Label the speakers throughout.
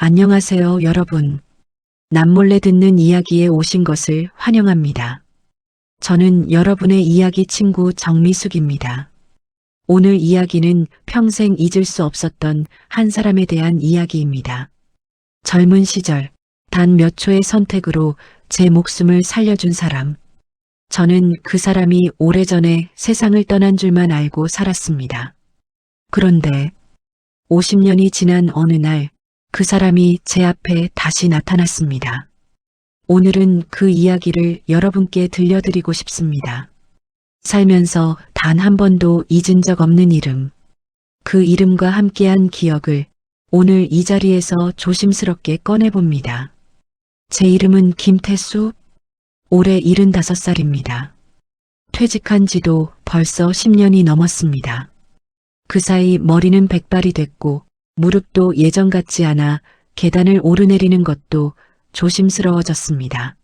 Speaker 1: 안녕하세요, 여러분. 남몰래 듣는 이야기에 오신 것을 환영합니다. 저는 여러분의 이야기 친구 정미숙입니다. 오늘 이야기는 평생 잊을 수 없었던 한 사람에 대한 이야기입니다. 젊은 시절, 단 몇 초의 선택으로 제 목숨을 살려준 사람. 저는 그 사람이 오래전에 세상을 떠난 줄만 알고 살았습니다. 그런데 50년이 지난 어느 날, 그 사람이 제 앞에 다시 나타났습니다. 오늘은 그 이야기를 여러분께 들려드리고 싶습니다. 살면서 단 한 번도 잊은 적 없는 이름. 그 이름과 함께한 기억을 오늘 이 자리에서 조심스럽게 꺼내봅니다. 제 이름은 김태수, 올해 75살입니다. 퇴직한 지도 벌써 10년이 넘었습니다. 그 사이 머리는 백발이 됐고 무릎도 예전 같지 않아 계단을 오르내리는 것도 조심스러워졌습니다.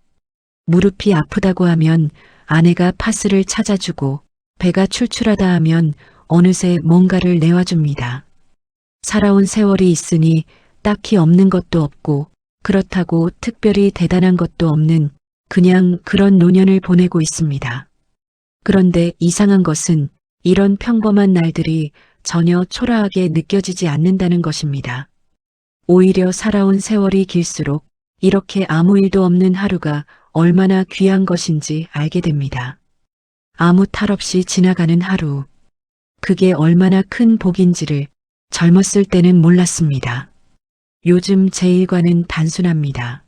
Speaker 1: 무릎이 아프다고 하면 아내가 파스를 찾아주고 배가 출출하다 하면 어느새 뭔가를 내와줍니다. 살아온 세월이 있으니 딱히 없는 것도 없고 그렇다고 특별히 대단한 것도 없는 그냥 그런 노년을 보내고 있습니다. 그런데 이상한 것은 이런 평범한 날들이 전혀 초라하게 느껴지지 않는다는 것입니다. 오히려 살아온 세월이 길수록 이렇게 아무 일도 없는 하루가 얼마나 귀한 것인지 알게 됩니다. 아무 탈 없이 지나가는 하루. 그게 얼마나 큰 복인지를 젊었을 때는 몰랐습니다. 요즘 제 일과는 단순합니다.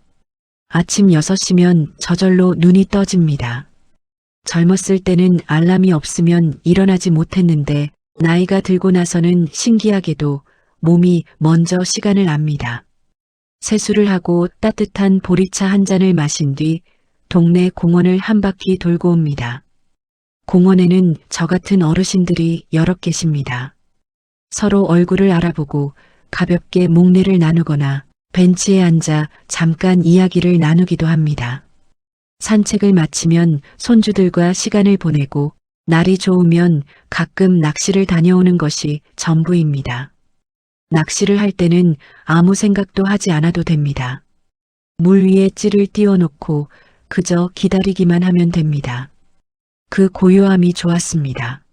Speaker 1: 아침 6시면 저절로 눈이 떠집니다. 젊었을 때는 알람이 없으면 일어나지 못했는데 나이가 들고 나서는 신기하게도 몸이 먼저 시간을 압니다. 세수를 하고 따뜻한 보리차 한 잔을 마신 뒤 동네 공원을 한 바퀴 돌고 옵니다. 공원에는 저 같은 어르신들이 여럿 계십니다. 서로 얼굴을 알아보고 가볍게 목례를 나누거나 벤치에 앉아 잠깐 이야기를 나누기도 합니다. 산책을 마치면 손주들과 시간을 보내고 날이 좋으면 가끔 낚시를 다녀오는 것이 전부입니다. 낚시를 할 때는 아무 생각도 하지 않아도 됩니다. 물 위에 찌를 띄워놓고 그저 기다리기만 하면 됩니다. 그 고요함이 좋았습니다.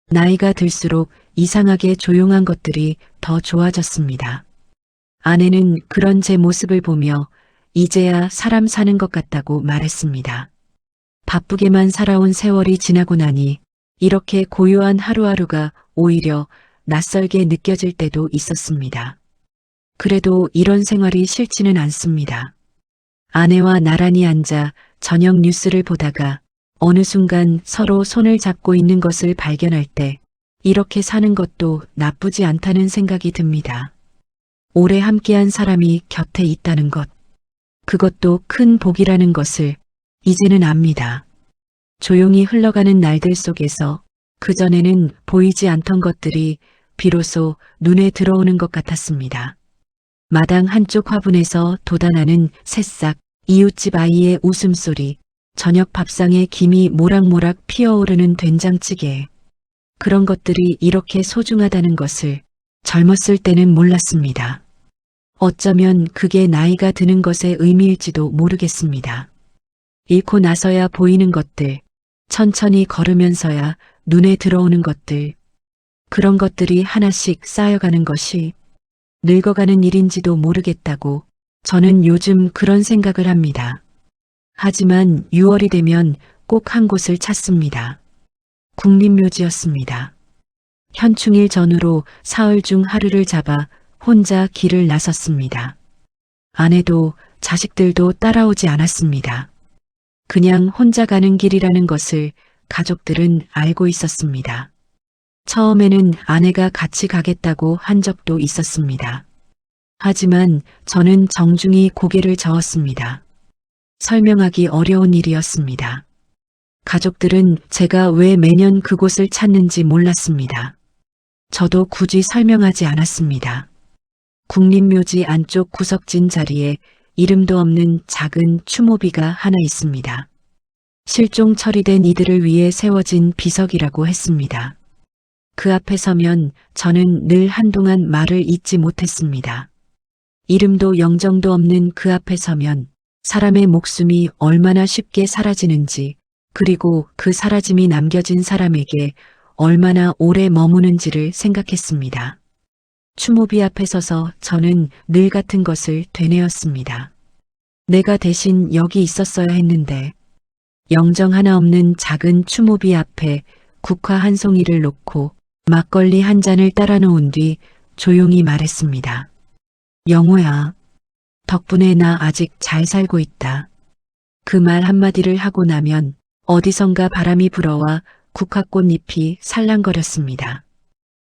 Speaker 1: 나이가 들수록 이상하게 조용한 것들이 더 좋아졌습니다. 아내는 그런 제 모습을 보며 이제야 사람 사는 것 같다고 말했습니다. 바쁘게만 살아온 세월이 지나고 나니 이렇게 고요한 하루하루가 오히려 낯설게 느껴질 때도 있었습니다. 그래도 이런 생활이 싫지는 않습니다. 아내와 나란히 앉아 저녁 뉴스를 보다가 어느 순간 서로 손을 잡고 있는 것을 발견할 때 이렇게 사는 것도 나쁘지 않다는 생각이 듭니다. 오래 함께한 사람이 곁에 있다는 것. 그것도 큰 복이라는 것을 이제는 압니다. 조용히 흘러가는 날들 속에서 그전에는 보이지 않던 것들이 비로소 눈에 들어오는 것 같았습니다. 마당 한쪽 화분에서 돋아나는 새싹, 이웃집 아이의 웃음소리, 저녁 밥상에 김이 모락모락 피어오르는 된장찌개. 그런 것들이 이렇게 소중하다는 것을 젊었을 때는 몰랐습니다. 어쩌면 그게 나이가 드는 것의 의미일지도 모르겠습니다. 잃고 나서야 보이는 것들, 천천히 걸으면서야 눈에 들어오는 것들, 그런 것들이 하나씩 쌓여가는 것이 늙어가는 일인지도 모르겠다고 저는 요즘 그런 생각을 합니다. 하지만 6월이 되면 꼭 한 곳을 찾습니다. 국립묘지였습니다. 현충일 전후로 사흘 중 하루를 잡아 혼자 길을 나섰습니다. 아내도 자식들도 따라오지 않았습니다. 그냥 혼자 가는 길이라는 것을 가족들은 알고 있었습니다. 처음에는 아내가 같이 가겠다고 한 적도 있었습니다. 하지만 저는 정중히 고개를 저었습니다. 설명하기 어려운 일이었습니다. 가족들은 제가 왜 매년 그곳을 찾는지 몰랐습니다. 저도 굳이 설명하지 않았습니다. 국립묘지 안쪽 구석진 자리에 이름도 없는 작은 추모비가 하나 있습니다. 실종 처리된 이들을 위해 세워진 비석이라고 했습니다. 그 앞에 서면 저는 늘 한동안 말을 잇지 못했습니다. 이름도 영정도 없는 그 앞에 서면 사람의 목숨이 얼마나 쉽게 사라지는지, 그리고 그 사라짐이 남겨진 사람에게 얼마나 오래 머무는지를 생각했습니다. 추모비 앞에 서서 저는 늘 같은 것을 되뇌었습니다. 내가 대신 여기 있었어야 했는데, 영정 하나 없는 작은 추모비 앞에 국화 한 송이를 놓고 막걸리 한 잔을 따라 놓은 뒤 조용히 말했습니다. 영호야, 덕분에 나 아직 잘 살고 있다. 그 말 한마디를 하고 나면 어디선가 바람이 불어와 국화꽃잎이 살랑거렸습니다.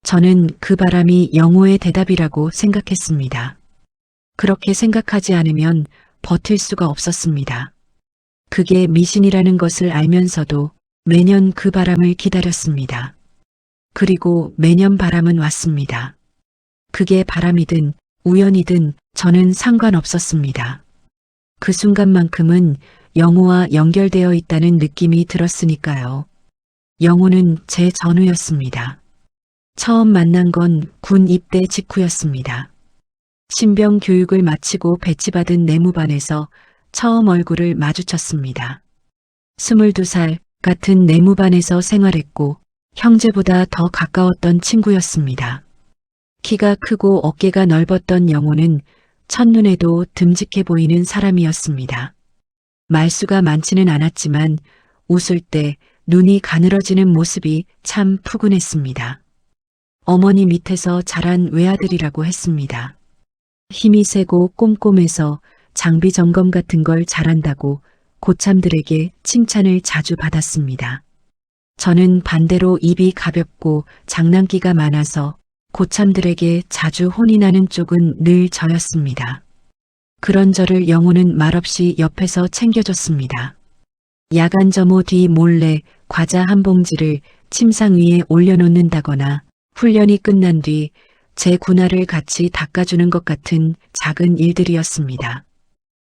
Speaker 1: 저는 그 바람이 영호의 대답이라고 생각했습니다. 그렇게 생각하지 않으면 버틸 수가 없었습니다. 그게 미신이라는 것을 알면서도 매년 그 바람을 기다렸습니다. 그리고 매년 바람은 왔습니다. 그게 바람이든 우연이든 저는 상관없었습니다. 그 순간만큼은 영호와 연결되어 있다는 느낌이 들었으니까요. 영호는 제 전우였습니다. 처음 만난 건 군 입대 직후였습니다. 신병 교육을 마치고 배치받은 내무반에서 처음 얼굴을 마주쳤습니다. 22살 같은 내무반에서 생활했고 형제보다 더 가까웠던 친구였습니다. 키가 크고 어깨가 넓었던 영호는 첫눈에도 듬직해 보이는 사람이었습니다. 말수가 많지는 않았지만 웃을 때 눈이 가늘어지는 모습이 참 푸근했습니다. 어머니 밑에서 자란 외아들이라고 했습니다. 힘이 세고 꼼꼼해서 장비 점검 같은 걸 잘한다고 고참들에게 칭찬을 자주 받았습니다. 저는 반대로 입이 가볍고 장난기가 많아서 고참들에게 자주 혼이 나는 쪽은 늘 저였습니다. 그런 저를 영호는 말없이 옆에서 챙겨줬습니다. 야간 점호 뒤 몰래 과자 한 봉지를 침상 위에 올려놓는다거나 훈련이 끝난 뒤 제 군화를 같이 닦아주는 것 같은 작은 일들이었습니다.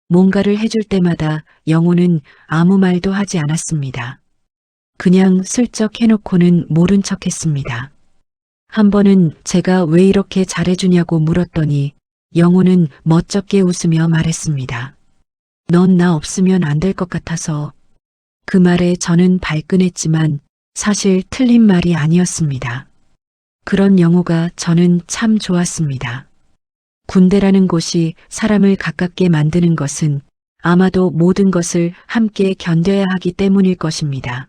Speaker 1: 뭔가를 해줄 때마다 영호는 아무 말도 하지 않았습니다. 그냥 슬쩍 해놓고는 모른 척 했습니다. 한 번은 제가 왜 이렇게 잘해주냐고 물었더니 영호는 멋쩍게 웃으며 말했습니다. 넌 나 없으면 안 될 것 같아서. 그 말에 저는 발끈했지만 사실 틀린 말이 아니었습니다. 그런 영호가 저는 참 좋았습니다. 군대라는 곳이 사람을 가깝게 만드는 것은 아마도 모든 것을 함께 견뎌야 하기 때문일 것입니다.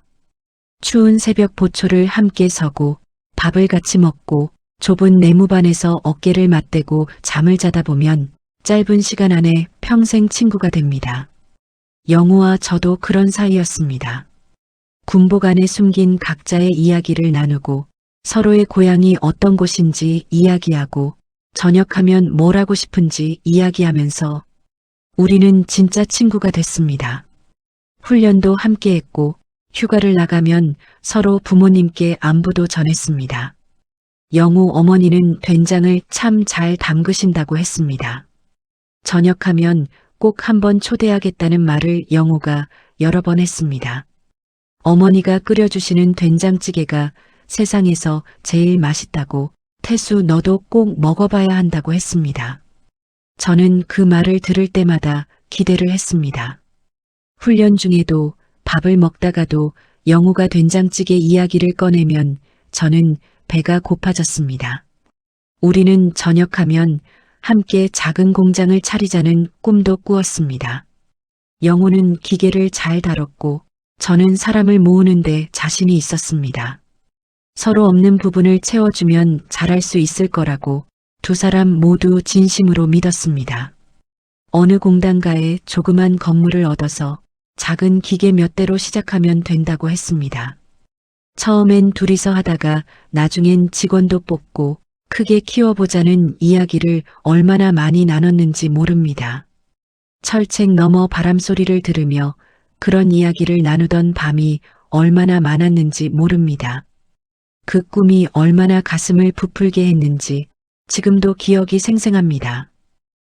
Speaker 1: 추운 새벽 보초를 함께 서고 밥을 같이 먹고 좁은 내무반에서 어깨를 맞대고 잠을 자다 보면 짧은 시간 안에 평생 친구가 됩니다. 영호와 저도 그런 사이였습니다. 군복 안에 숨긴 각자의 이야기를 나누고 서로의 고향이 어떤 곳인지 이야기하고 저녁하면 뭘 하고 싶은지 이야기하면서 우리는 진짜 친구가 됐습니다. 훈련도 함께 했고 휴가를 나가면 서로 부모님께 안부도 전했습니다. 영호 어머니는 된장을 참 잘 담그신다고 했습니다. 저녁하면 꼭 한번 초대하겠다는 말을 영호가 여러 번 했습니다. 어머니가 끓여주시는 된장찌개가 세상에서 제일 맛있다고 태수 너도 꼭 먹어봐야 한다고 했습니다. 저는 그 말을 들을 때마다 기대를 했습니다. 훈련 중에도 밥을 먹다가도 영호가 된장찌개 이야기를 꺼내면 저는 배가 고파졌습니다. 우리는 저녁하면 함께 작은 공장을 차리자는 꿈도 꾸었습니다. 영호는 기계를 잘 다뤘고 저는 사람을 모으는데 자신이 있었습니다. 서로 없는 부분을 채워주면 잘할 수 있을 거라고 두 사람 모두 진심으로 믿었습니다. 어느 공단가에 조그만 건물을 얻어서 작은 기계 몇 대로 시작하면 된다고 했습니다. 처음엔 둘이서 하다가 나중엔 직원도 뽑고 크게 키워보자는 이야기를 얼마나 많이 나눴는지 모릅니다. 철책 너머 바람소리를 들으며 그런 이야기를 나누던 밤이 얼마나 많았는지 모릅니다. 그 꿈이 얼마나 가슴을 부풀게 했는지 지금도 기억이 생생합니다.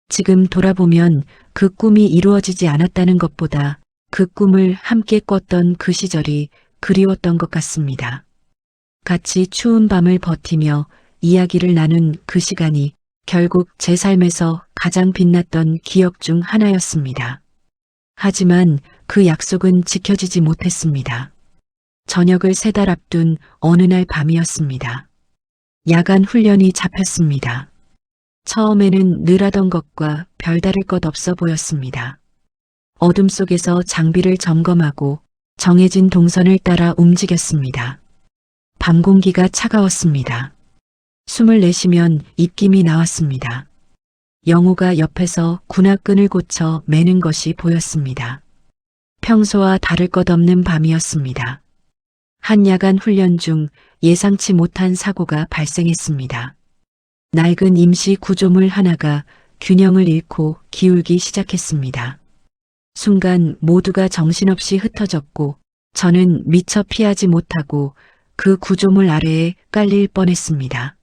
Speaker 1: 지금 돌아보면 그 꿈이 이루어지지 않았다는 것보다 그 꿈을 함께 꿨던 그 시절이 그리웠던 것 같습니다. 같이 추운 밤을 버티며 이야기를 나눈 그 시간이 결국 제 삶에서 가장 빛났던 기억 중 하나였습니다. 하지만 그 약속은 지켜지지 못했습니다. 저녁을 3달 앞둔 어느 날 밤이었습니다. 야간 훈련이 잡혔습니다. 처음에는 늘 하던 것과 별다를 것 없어 보였습니다. 어둠 속에서 장비를 점검하고 정해진 동선을 따라 움직였습니다. 밤 공기가 차가웠습니다. 숨을 내쉬면 입김이 나왔습니다. 영호가 옆에서 군화끈을 고쳐 매는 것이 보였습니다. 평소와 다를 것 없는 밤이었습니다. 한 야간 훈련 중 예상치 못한 사고가 발생했습니다. 낡은 임시 구조물 하나가 균형을 잃고 기울기 시작했습니다. 순간 모두가 정신없이 흩어졌고 저는 미처 피하지 못하고 그 구조물 아래에 깔릴 뻔했습니다.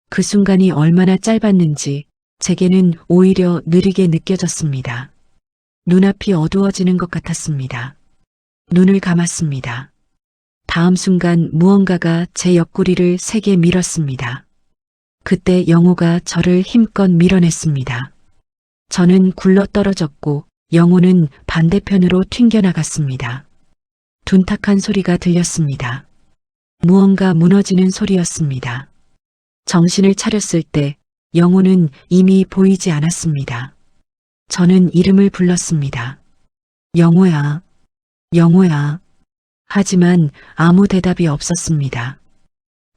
Speaker 1: 그 순간이 얼마나 짧았는지 제게는 오히려 느리게 느껴졌습니다. 눈앞이 어두워지는 것 같았습니다. 눈을 감았습니다. 다음 순간 무언가가 제 옆구리를 세게 밀었습니다. 그때 영호가 저를 힘껏 밀어냈습니다. 저는 굴러 떨어졌고 영호는 반대편으로 튕겨나갔습니다. 둔탁한 소리가 들렸습니다. 무언가 무너지는 소리였습니다. 정신을 차렸을 때 영호는 이미 보이지 않았습니다. 저는 이름을 불렀습니다. 영호야, 영호야. 하지만 아무 대답이 없었습니다.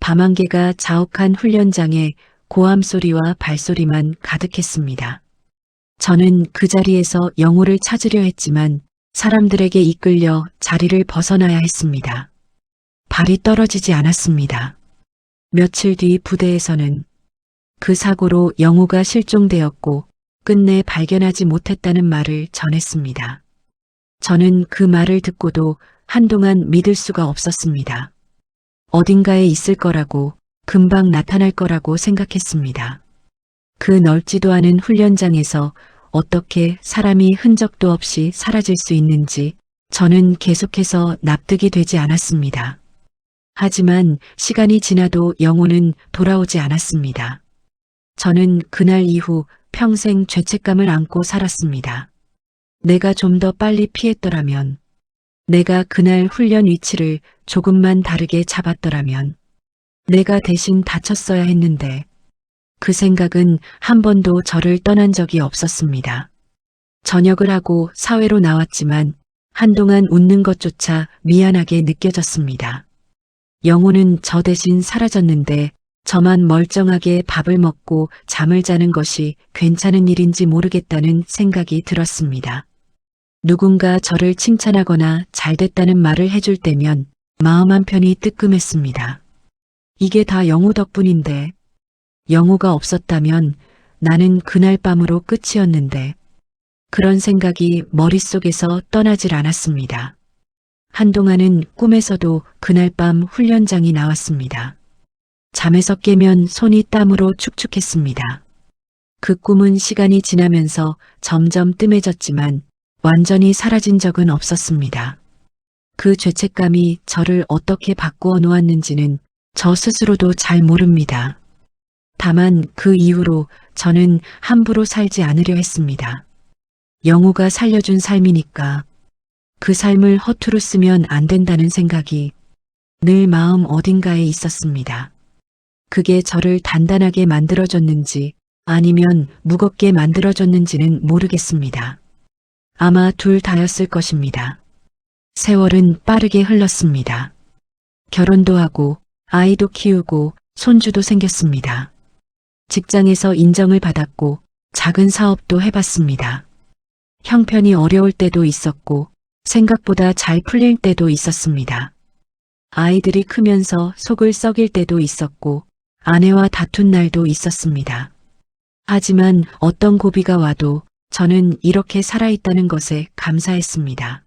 Speaker 1: 밤안개가 자욱한 훈련장에 고함 소리와 발소리만 가득했습니다. 저는 그 자리에서 영호를 찾으려 했지만 사람들에게 이끌려 자리를 벗어나야 했습니다. 발이 떨어지지 않았습니다. 며칠 뒤 부대에서는 그 사고로 영호가 실종되었고 끝내 발견하지 못했다는 말을 전했습니다. 저는 그 말을 듣고도 한동안 믿을 수가 없었습니다. 어딘가에 있을 거라고, 금방 나타날 거라고 생각했습니다. 그 넓지도 않은 훈련장에서 어떻게 사람이 흔적도 없이 사라질 수 있는지 저는 계속해서 납득이 되지 않았습니다. 하지만 시간이 지나도 영호는 돌아오지 않았습니다. 저는 그날 이후 평생 죄책감을 안고 살았습니다. 내가 좀 더 빨리 피했더라면, 내가 그날 훈련 위치를 조금만 다르게 잡았더라면, 내가 대신 다쳤어야 했는데, 그 생각은 한 번도 저를 떠난 적이 없었습니다. 전역을 하고 사회로 나왔지만 한동안 웃는 것조차 미안하게 느껴졌습니다. 영호는 저 대신 사라졌는데 저만 멀쩡하게 밥을 먹고 잠을 자는 것이 괜찮은 일인지 모르겠다는 생각이 들었습니다. 누군가 저를 칭찬하거나 잘됐다는 말을 해줄 때면 마음 한편이 뜨끔했습니다. 이게 다 영호 덕분인데, 영호가 없었다면 나는 그날 밤으로 끝이었는데, 그런 생각이 머릿속에서 떠나질 않았습니다. 한동안은 꿈에서도 그날 밤 훈련장이 나왔습니다. 잠에서 깨면 손이 땀으로 축축했습니다. 그 꿈은 시간이 지나면서 점점 뜸해졌지만 완전히 사라진 적은 없었습니다. 그 죄책감이 저를 어떻게 바꾸어 놓았는지는 저 스스로도 잘 모릅니다. 다만 그 이후로 저는 함부로 살지 않으려 했습니다. 영호가 살려준 삶이니까 그 삶을 허투루 쓰면 안 된다는 생각이 늘 마음 어딘가에 있었습니다. 그게 저를 단단하게 만들어줬는지 아니면 무겁게 만들어줬는지는 모르겠습니다. 아마 둘 다였을 것입니다. 세월은 빠르게 흘렀습니다. 결혼도 하고 아이도 키우고 손주도 생겼습니다. 직장에서 인정을 받았고 작은 사업도 해봤습니다. 형편이 어려울 때도 있었고 생각보다 잘 풀릴 때도 있었습니다. 아이들이 크면서 속을 썩일 때도 있었고 아내와 다툰 날도 있었습니다. 하지만 어떤 고비가 와도 저는 이렇게 살아있다는 것에 감사했습니다.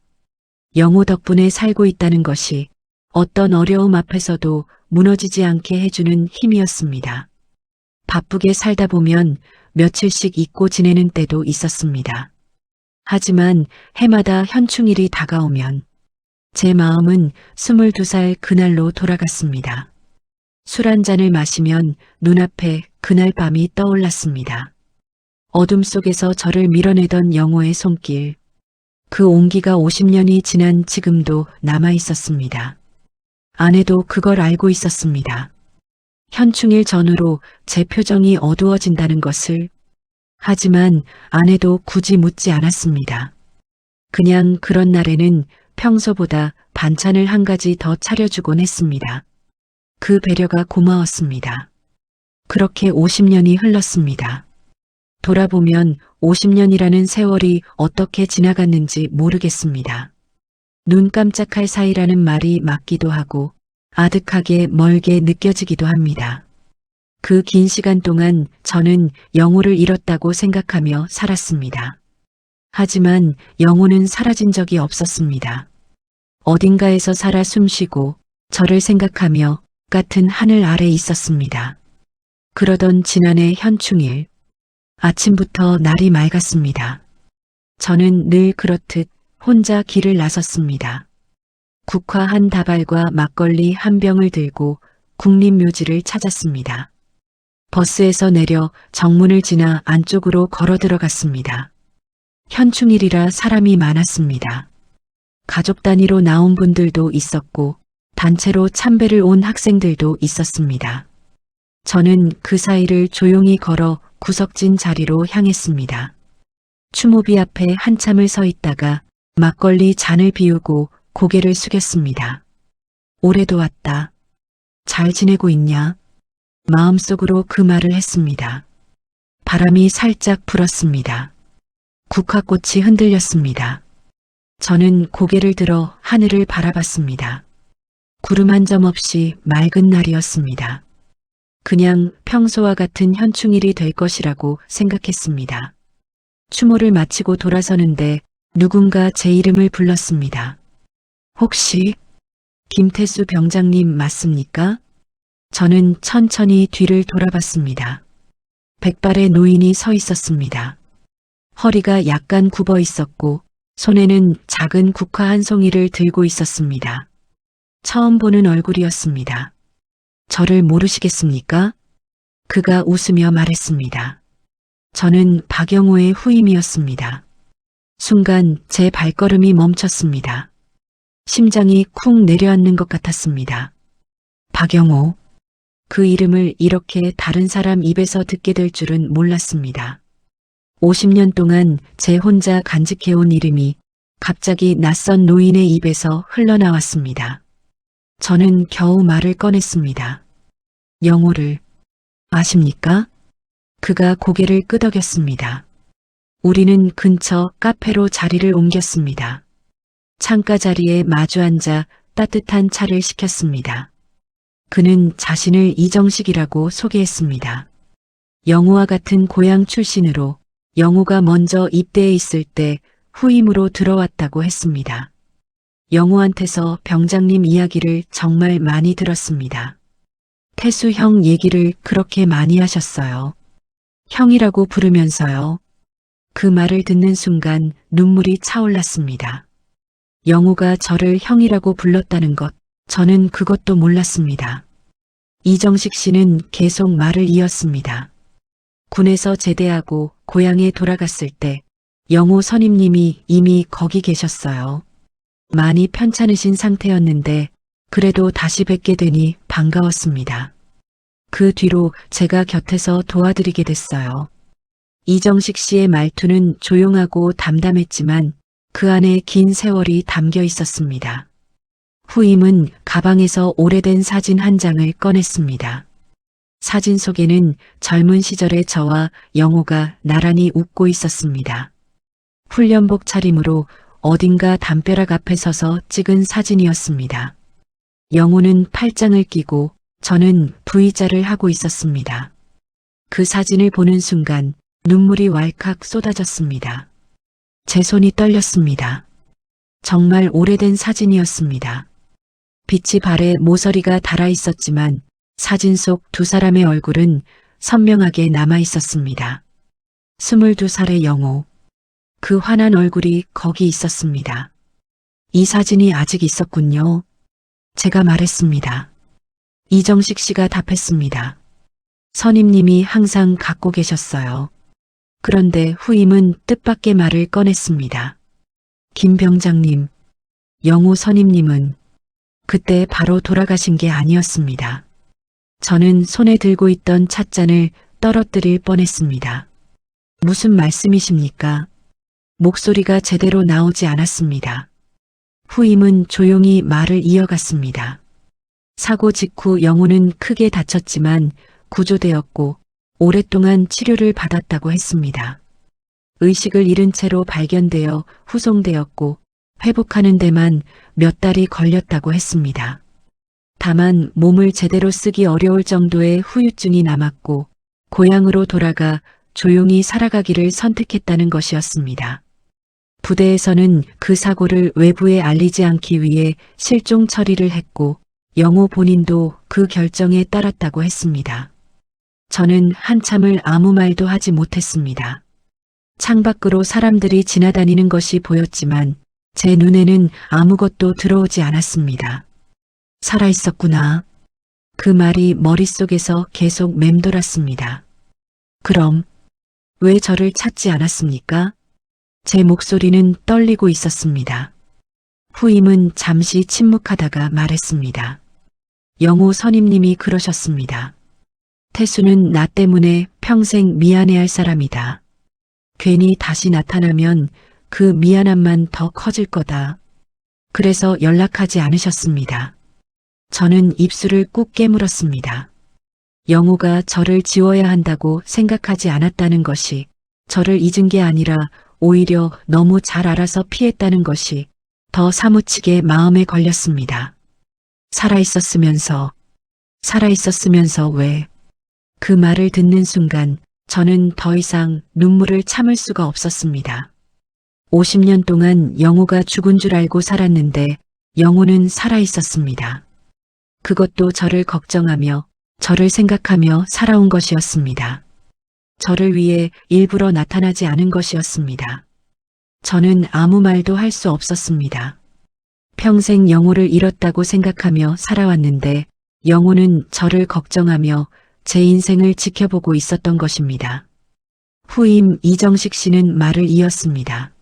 Speaker 1: 영호 덕분에 살고 있다는 것이 어떤 어려움 앞에서도 무너지지 않게 해주는 힘이었습니다. 바쁘게 살다 보면 며칠씩 잊고 지내는 때도 있었습니다. 하지만 해마다 현충일이 다가오면 제 마음은 22살 그날로 돌아갔습니다. 술 한 잔을 마시면 눈앞에 그날 밤이 떠올랐습니다. 어둠 속에서 저를 밀어내던 영호의 손길. 그 온기가 50년이 지난 지금도 남아 있었습니다. 아내도 그걸 알고 있었습니다. 현충일 전후로 제 표정이 어두워진다는 것을. 하지만 아내도 굳이 묻지 않았습니다. 그냥 그런 날에는 평소보다 반찬을 한 가지 더 차려주곤 했습니다. 그 배려가 고마웠습니다. 그렇게 50년이 흘렀습니다. 돌아보면 50년이라는 세월이 어떻게 지나갔는지 모르겠습니다. 눈 깜짝할 사이라는 말이 맞기도 하고 아득하게 멀게 느껴지기도 합니다. 그 긴 시간 동안 저는 영호를 잃었다고 생각하며 살았습니다. 하지만 영호는 사라진 적이 없었습니다. 어딘가에서 살아 숨쉬고 저를 생각하며 같은 하늘 아래 있었습니다. 그러던 지난해 현충일, 아침부터 날이 맑았습니다. 저는 늘 그렇듯 혼자 길을 나섰습니다. 국화 한 다발과 막걸리 한 병을 들고 국립묘지를 찾았습니다. 버스에서 내려 정문을 지나 안쪽으로 걸어 들어갔습니다. 현충일이라 사람이 많았습니다. 가족 단위로 나온 분들도 있었고 단체로 참배를 온 학생들도 있었습니다. 저는 그 사이를 조용히 걸어 구석진 자리로 향했습니다. 추모비 앞에 한참을 서 있다가 막걸리 잔을 비우고 고개를 숙였습니다. 올해도 왔다. 잘 지내고 있냐? 마음속으로 그 말을 했습니다. 바람이 살짝 불었습니다. 국화꽃이 흔들렸습니다. 저는 고개를 들어 하늘을 바라봤습니다. 구름 한 점 없이 맑은 날이었습니다. 그냥 평소와 같은 현충일이 될 것이라고 생각했습니다. 추모를 마치고 돌아서는데 누군가 제 이름을 불렀습니다. 혹시 김태수 병장님 맞습니까? 저는 천천히 뒤를 돌아봤습니다. 백발의 노인이 서 있었습니다. 허리가 약간 굽어 있었고 손에는 작은 국화 한 송이를 들고 있었습니다. 처음 보는 얼굴이었습니다. 저를 모르시겠습니까? 그가 웃으며 말했습니다. 저는 박영호의 후임이었습니다. 순간 제 발걸음이 멈췄습니다. 심장이 쿵 내려앉는 것 같았습니다. 박영호. 그 이름을 이렇게 다른 사람 입에서 듣게 될 줄은 몰랐습니다. 50년 동안 제 혼자 간직해온 이름이 갑자기 낯선 노인의 입에서 흘러나왔습니다. 저는 겨우 말을 꺼냈습니다. 영호를 아십니까? 그가 고개를 끄덕였습니다. 우리는 근처 카페로 자리를 옮겼습니다. 창가 자리에 마주 앉아 따뜻한 차를 시켰습니다. 그는 자신을 이정식이라고 소개했습니다. 영호와 같은 고향 출신으로 영호가 먼저 입대해 있을 때 후임으로 들어왔다고 했습니다. 영호한테서 병장님 이야기를 정말 많이 들었습니다. 태수 형 얘기를 그렇게 많이 하셨어요. 형이라고 부르면서요. 그 말을 듣는 순간 눈물이 차올랐습니다. 영호가 저를 형이라고 불렀다는 것, 저는 그것도 몰랐습니다. 이정식 씨는 계속 말을 이었습니다. 군에서 제대하고 고향에 돌아갔을 때 영호 선임님이 이미 거기 계셨어요. 많이 편찮으신 상태였는데 그래도 다시 뵙게 되니 반가웠습니다. 그 뒤로 제가 곁에서 도와드리게 됐어요. 이정식 씨의 말투는 조용하고 담담했지만 그 안에 긴 세월이 담겨 있었습니다. 후임은 가방에서 오래된 사진 한 장을 꺼냈습니다. 사진 속에는 젊은 시절의 저와 영호가 나란히 웃고 있었습니다. 훈련복 차림으로 어딘가 담벼락 앞에 서서 찍은 사진이었습니다. 영호는 팔짱을 끼고 저는 V자를 하고 있었습니다. 그 사진을 보는 순간 눈물이 왈칵 쏟아졌습니다. 제 손이 떨렸습니다. 정말 오래된 사진이었습니다. 빛이 발에 모서리가 달아 있었지만 사진 속 두 사람의 얼굴은 선명하게 남아 있었습니다. 22살의 영호. 그 환한 얼굴이 거기 있었습니다. 이 사진이 아직 있었군요. 제가 말했습니다. 이정식 씨가 답했습니다. 선임님이 항상 갖고 계셨어요. 그런데 후임은 뜻밖의 말을 꺼냈습니다. 김 병장님, 영호 선임님은 그때 바로 돌아가신 게 아니었습니다. 저는 손에 들고 있던 찻잔을 떨어뜨릴 뻔했습니다. 무슨 말씀이십니까? 목소리가 제대로 나오지 않았습니다. 후임은 조용히 말을 이어갔습니다. 사고 직후 영호는 크게 다쳤지만 구조되었고 오랫동안 치료를 받았다고 했습니다. 의식을 잃은 채로 발견되어 후송되었고 회복하는 데만 몇 달이 걸렸다고 했습니다. 다만 몸을 제대로 쓰기 어려울 정도의 후유증이 남았고 고향으로 돌아가 조용히 살아가기를 선택했다는 것이었습니다. 부대에서는 그 사고를 외부에 알리지 않기 위해 실종 처리를 했고 영호 본인도 그 결정에 따랐다고 했습니다. 저는 한참을 아무 말도 하지 못했습니다. 창밖으로 사람들이 지나다니는 것이 보였지만 제 눈에는 아무것도 들어오지 않았습니다. 살아있었구나. 그 말이 머릿속에서 계속 맴돌았습니다. 그럼 왜 저를 찾지 않았습니까? 제 목소리는 떨리고 있었습니다. 후임은 잠시 침묵하다가 말했습니다. 영호 선임님이 그러셨습니다. 태수는 나 때문에 평생 미안해할 사람이다. 괜히 다시 나타나면 그 미안함만 더 커질 거다. 그래서 연락하지 않으셨습니다. 저는 입술을 꾹 깨물었습니다. 영호가 저를 지워야 한다고 생각하지 않았다는 것이 저를 잊은 게 아니라 오히려 너무 잘 알아서 피했다는 것이 더 사무치게 마음에 걸렸습니다. 살아있었으면서 왜? 그 말을 듣는 순간 저는 더 이상 눈물을 참을 수가 없었습니다. 50년 동안 영호가 죽은 줄 알고 살았는데 영호는 살아있었습니다. 그것도 저를 걱정하며 저를 생각하며 살아온 것이었습니다. 저를 위해 일부러 나타나지 않은 것이었습니다. 저는 아무 말도 할 수 없었습니다. 평생 영호를 잃었다고 생각하며 살아왔는데 영호는 저를 걱정하며 제 인생을 지켜보고 있었던 것입니다. 후임 이정식 씨는 말을 이었습니다.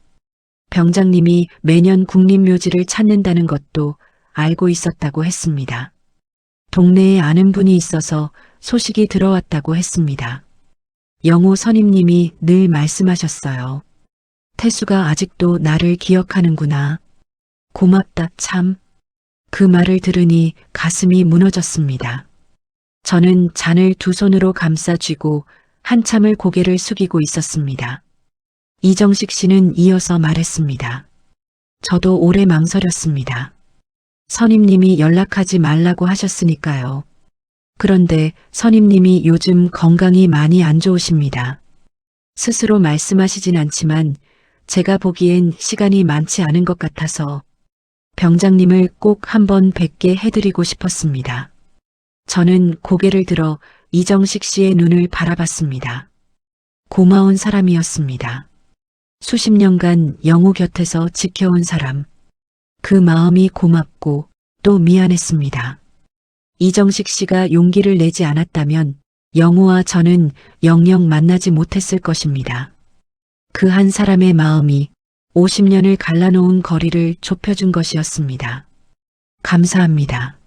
Speaker 1: 병장님이 매년 국립묘지를 찾는다는 것도 알고 있었다고 했습니다. 동네에 아는 분이 있어서 소식이 들어왔다고 했습니다. 영호 선임님이 늘 말씀하셨어요. 태수가 아직도 나를 기억하는구나. 고맙다 참. 그 말을 들으니 가슴이 무너졌습니다. 저는 잔을 두 손으로 감싸 쥐고 한참을 고개를 숙이고 있었습니다. 이정식 씨는 이어서 말했습니다. 저도 오래 망설였습니다. 선임님이 연락하지 말라고 하셨으니까요. 그런데 선임님이 요즘 건강이 많이 안 좋으십니다. 스스로 말씀하시진 않지만 제가 보기엔 시간이 많지 않은 것 같아서 병장님을 꼭 한번 뵙게 해드리고 싶었습니다. 저는 고개를 들어 이정식 씨의 눈을 바라봤습니다. 고마운 사람이었습니다. 수십 년간 영호 곁에서 지켜온 사람. 그 마음이 고맙고 또 미안했습니다. 이정식 씨가 용기를 내지 않았다면 영호와 저는 영영 만나지 못했을 것입니다. 그 한 사람의 마음이 50년을 갈라놓은 거리를 좁혀준 것이었습니다. 감사합니다.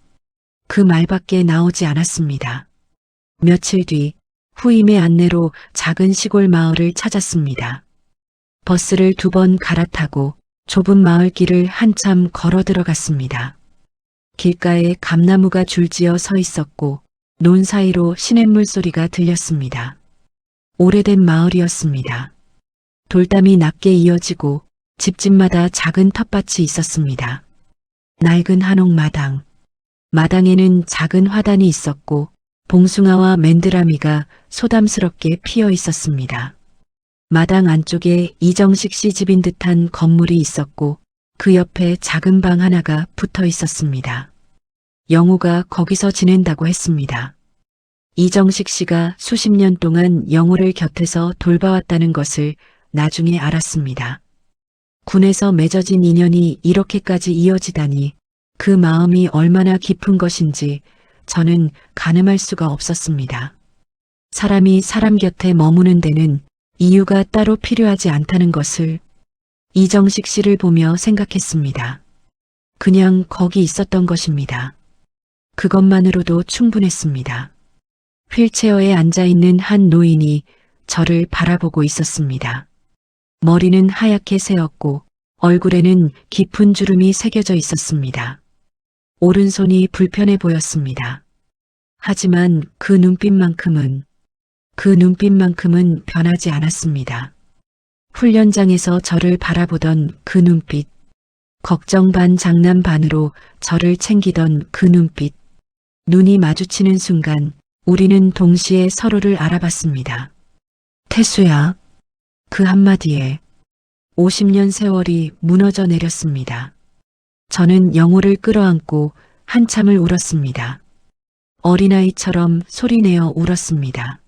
Speaker 1: 그 말밖에 나오지 않았습니다. 며칠 뒤 후임의 안내로 작은 시골 마을을 찾았습니다. 버스를 2번 갈아타고 좁은 마을 길을 한참 걸어 들어갔습니다. 길가에 감나무가 줄지어 서 있었고 논 사이로 시냇물 소리가 들렸습니다. 오래된 마을이었습니다. 돌담이 낮게 이어지고 집집마다 작은 텃밭이 있었습니다. 낡은 한옥 마당. 마당에는 작은 화단이 있었고 봉숭아와 맨드라미가 소담스럽게 피어 있었습니다. 마당 안쪽에 이정식 씨 집인 듯한 건물이 있었고 그 옆에 작은 방 하나가 붙어 있었습니다. 영호가 거기서 지낸다고 했습니다. 이정식 씨가 수십 년 동안 영호를 곁에서 돌봐왔다는 것을 나중에 알았습니다. 군에서 맺어진 인연이 이렇게까지 이어지다니 그 마음이 얼마나 깊은 것인지 저는 가늠할 수가 없었습니다. 사람이 사람 곁에 머무는 데는 이유가 따로 필요하지 않다는 것을 이정식 씨를 보며 생각했습니다. 그냥 거기 있었던 것입니다. 그것만으로도 충분했습니다. 휠체어에 앉아있는 한 노인이 저를 바라보고 있었습니다. 머리는 하얗게 새었고 얼굴에는 깊은 주름이 새겨져 있었습니다. 오른손이 불편해 보였습니다. 하지만 그 눈빛만큼은 변하지 않았습니다. 훈련장에서 저를 바라보던 그 눈빛, 걱정 반 장난 반으로 저를 챙기던 그 눈빛, 눈이 마주치는 순간 우리는 동시에 서로를 알아봤습니다. 태수야. 그 한마디에 50년 세월이 무너져 내렸습니다. 저는 영호를 끌어안고 한참을 울었습니다. 어린아이처럼 소리내어 울었습니다.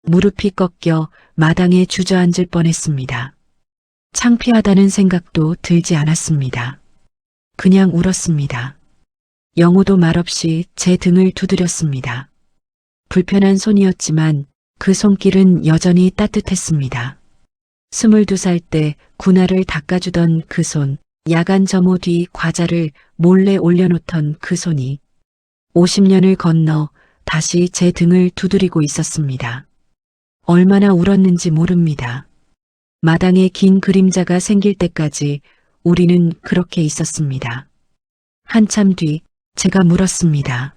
Speaker 1: 무릎이 꺾여 마당에 주저앉을 뻔했습니다. 창피하다는 생각도 들지 않았습니다. 그냥 울었습니다. 영호도 말없이 제 등을 두드렸습니다. 불편한 손이었지만 그 손길은 여전히 따뜻했습니다. 22살 때 군화를 닦아주던 그 손, 야간 점호 뒤 과자를 몰래 올려놓던 그 손이 50년을 건너 다시 제 등을 두드리고 있었습니다. 얼마나 울었는지 모릅니다. 마당에 긴 그림자가 생길 때까지 우리는 그렇게 있었습니다. 한참 뒤 제가 물었습니다.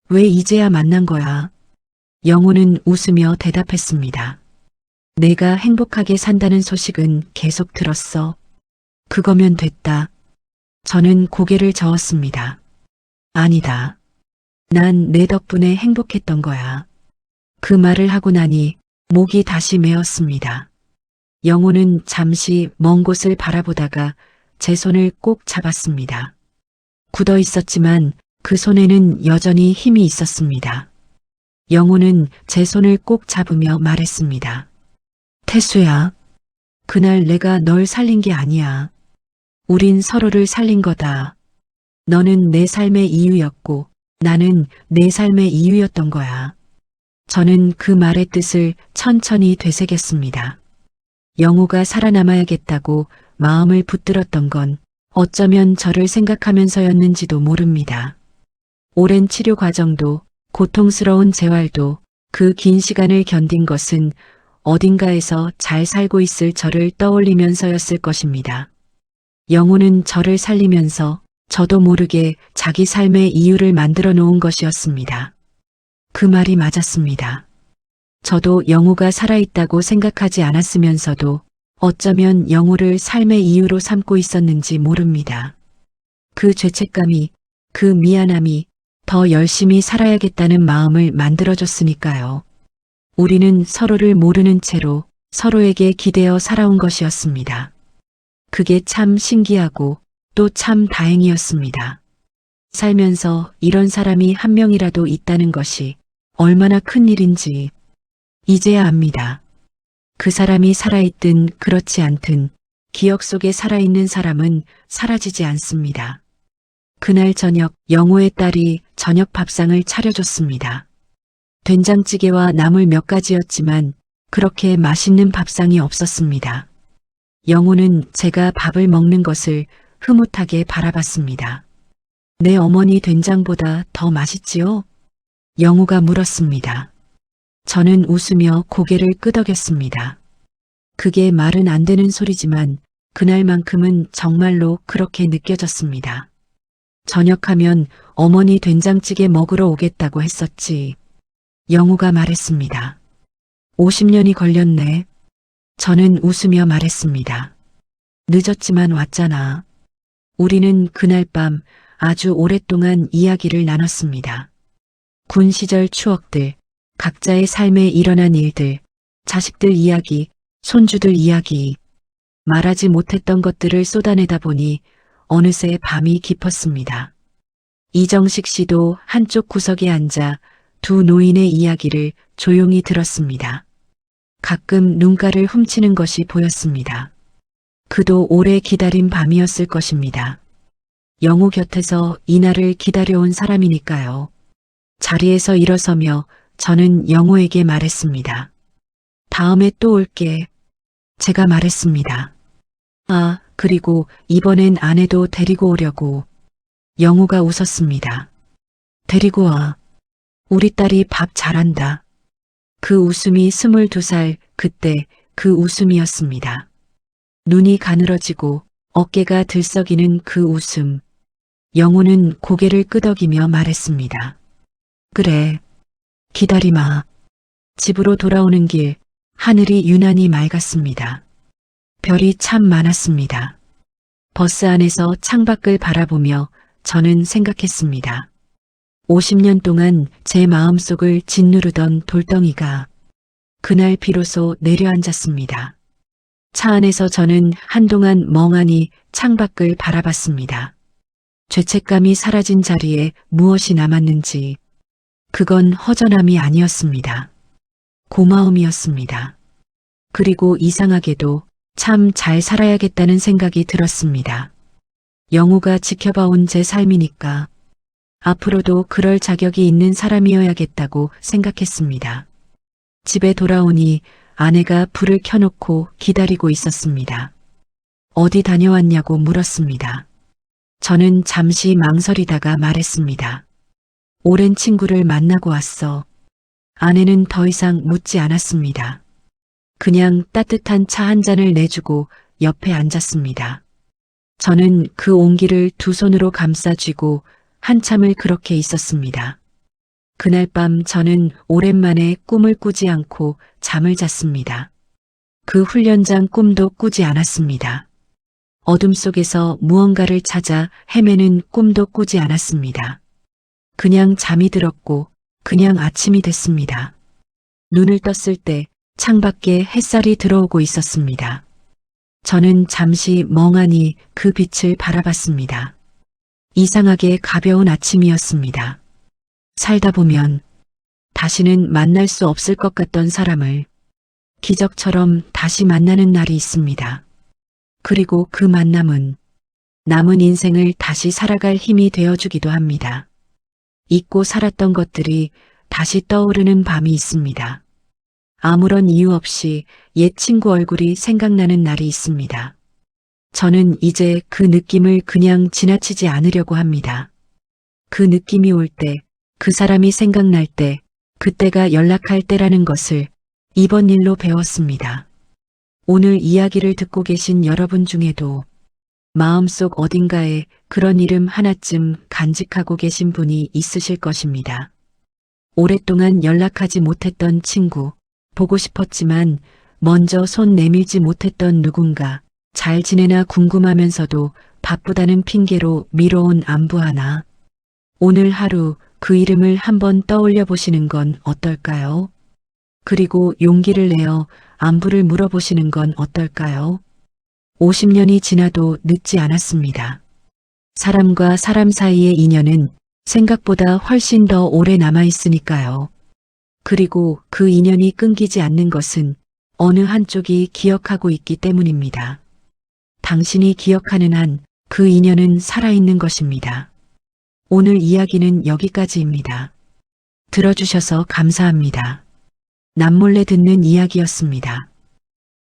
Speaker 1: 왜 이제야 만난 거야? 영호는 웃으며 대답했습니다. 내가 행복하게 산다는 소식은 계속 들었어. 그거면 됐다. 저는 고개를 저었습니다. 아니다. 난 내 덕분에 행복했던 거야. 그 말을 하고 나니 목이 다시 메었습니다. 영호는 잠시 먼 곳을 바라보다가 제 손을 꼭 잡았습니다. 굳어 있었지만 그 손에는 여전히 힘이 있었습니다. 영호는 제 손을 꼭 잡으며 말했습니다. 태수야, 그날 내가 널 살린 게 아니야. 우린 서로를 살린 거다. 너는 내 삶의 이유였고 나는 내 삶의 이유였던 거야. 저는 그 말의 뜻을 천천히 되새겼습니다. 영호가 살아남아야겠다고 마음을 붙들었던 건 어쩌면 저를 생각하면서였는지도 모릅니다. 오랜 치료 과정도 고통스러운 재활도 그 긴 시간을 견딘 것은 어딘가에서 잘 살고 있을 저를 떠올리면서였을 것입니다. 영호는 저를 살리면서 저도 모르게 자기 삶의 이유를 만들어 놓은 것이었습니다. 그 말이 맞았습니다. 저도 영호가 살아있다고 생각하지 않았으면서도 어쩌면 영호를 삶의 이유로 삼고 있었는지 모릅니다. 그 죄책감이, 그 미안함이 더 열심히 살아야겠다는 마음을 만들어줬으니까요. 우리는 서로를 모르는 채로 서로에게 기대어 살아온 것이었습니다. 그게 참 신기하고 또 참 다행이었습니다. 살면서 이런 사람이 한 명이라도 있다는 것이 얼마나 큰 일인지 이제야 압니다. 그 사람이 살아있든 그렇지 않든 기억 속에 살아있는 사람은 사라지지 않습니다. 그날 저녁 영호의 딸이 저녁 밥상을 차려줬습니다. 된장찌개와 나물 몇 가지였지만 그렇게 맛있는 밥상이 없었습니다. 영호는 제가 밥을 먹는 것을 흐뭇하게 바라봤습니다. 내 어머니 된장보다 더 맛있지요? 영호가 물었습니다. 저는 웃으며 고개를 끄덕였습니다. 그게 말은 안 되는 소리지만 그날만큼은 정말로 그렇게 느껴졌습니다. 저녁하면 어머니 된장찌개 먹으러 오겠다고 했었지. 영호가 말했습니다. 50년이 걸렸네. 저는 웃으며 말했습니다. 늦었지만 왔잖아. 우리는 그날 밤 아주 오랫동안 이야기를 나눴습니다. 군 시절 추억들, 각자의 삶에 일어난 일들, 자식들 이야기, 손주들 이야기, 말하지 못했던 것들을 쏟아내다 보니 어느새 밤이 깊었습니다. 이정식 씨도 한쪽 구석에 앉아 두 노인의 이야기를 조용히 들었습니다. 가끔 눈가를 훔치는 것이 보였습니다. 그도 오래 기다린 밤이었을 것입니다. 영우 곁에서 이날을 기다려온 사람이니까요. 자리에서 일어서며 저는 영우에게 말했습니다. 다음에 또 올게. 제가 말했습니다. 아, 그리고 이번엔 아내도 데리고 오려고. 영우가 웃었습니다. 데리고 와. 우리 딸이 밥 잘한다. 그 웃음이 22살 그때 그 웃음이었습니다. 눈이 가늘어지고 어깨가 들썩이는 그 웃음. 영우는 고개를 끄덕이며 말했습니다. 그래. 기다리마. 집으로 돌아오는 길 하늘이 유난히 맑았습니다. 별이 참 많았습니다. 버스 안에서 창밖을 바라보며 저는 생각했습니다. 50년 동안 제 마음속을 짓누르던 돌덩이가 그날 비로소 내려앉았습니다. 차 안에서 저는 한동안 멍하니 창밖을 바라봤습니다. 죄책감이 사라진 자리에 무엇이 남았는지 그건 허전함이 아니었습니다. 고마움이었습니다. 그리고 이상하게도 참 잘 살아야겠다는 생각이 들었습니다. 영우가 지켜봐온 제 삶이니까 앞으로도 그럴 자격이 있는 사람이어야겠다고 생각했습니다. 집에 돌아오니 아내가 불을 켜놓고 기다리고 있었습니다. 어디 다녀왔냐고 물었습니다. 저는 잠시 망설이다가 말했습니다. 오랜 친구를 만나고 왔어. 아내는 더 이상 묻지 않았습니다. 그냥 따뜻한 차 한 잔을 내주고 옆에 앉았습니다. 저는 그 온기를 두 손으로 감싸 쥐고 한참을 그렇게 있었습니다. 그날 밤 저는 오랜만에 꿈을 꾸지 않고 잠을 잤습니다. 그 훈련장 꿈도 꾸지 않았습니다. 어둠 속에서 무언가를 찾아 헤매는 꿈도 꾸지 않았습니다. 그냥 잠이 들었고 그냥 아침이 됐습니다. 눈을 떴을 때 창밖에 햇살이 들어오고 있었습니다. 저는 잠시 멍하니 그 빛을 바라봤습니다. 이상하게 가벼운 아침이었습니다. 살다 보면 다시는 만날 수 없을 것 같던 사람을 기적처럼 다시 만나는 날이 있습니다. 그리고 그 만남은 남은 인생을 다시 살아갈 힘이 되어주기도 합니다. 잊고 살았던 것들이 다시 떠오르는 밤이 있습니다. 아무런 이유 없이 옛 친구 얼굴이 생각나는 날이 있습니다. 저는 이제 그 느낌을 그냥 지나치지 않으려고 합니다. 그 느낌이 올 때, 그 사람이 생각날 때, 그때가 연락할 때라는 것을 이번 일로 배웠습니다. 오늘 이야기를 듣고 계신 여러분 중에도 마음속 어딘가에 그런 이름 하나쯤 간직하고 계신 분이 있으실 것입니다. 오랫동안 연락하지 못했던 친구, 보고 싶었지만 먼저 손 내밀지 못했던 누군가, 잘 지내나 궁금하면서도 바쁘다는 핑계로 미뤄온 안부 하나. 오늘 하루 그 이름을 한번 떠올려 보시는 건 어떨까요? 그리고 용기를 내어 안부를 물어보시는 건 어떨까요? 50년이 지나도 늦지 않았습니다. 사람과 사람 사이의 인연은 생각보다 훨씬 더 오래 남아있으니까요. 그리고 그 인연이 끊기지 않는 것은 어느 한쪽이 기억하고 있기 때문입니다. 당신이 기억하는 한 그 인연은 살아있는 것입니다. 오늘 이야기는 여기까지입니다. 들어주셔서 감사합니다. 남몰래 듣는 이야기였습니다.